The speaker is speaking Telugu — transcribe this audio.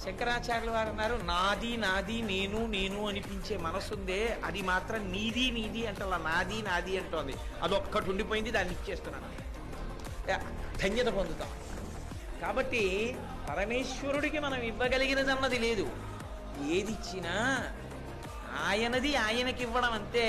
శంకరాచార్యుల వారు అన్నారు, నాది నాది నేను నేను అనిపించే మనసుందే అది మాత్రం నీది నీది అంటే అలా నాది నాది అంటోంది. అదొక్కటి ఉండిపోయింది, దాన్ని ఇచ్చేస్తున్నాను, ధన్యత పొందుతాం. కాబట్టి పరమేశ్వరుడికి మనం ఇవ్వగలిగినది అన్నది లేదు. ఏదిచ్చినా ఆయనది ఆయనకి ఇవ్వడం అంతే.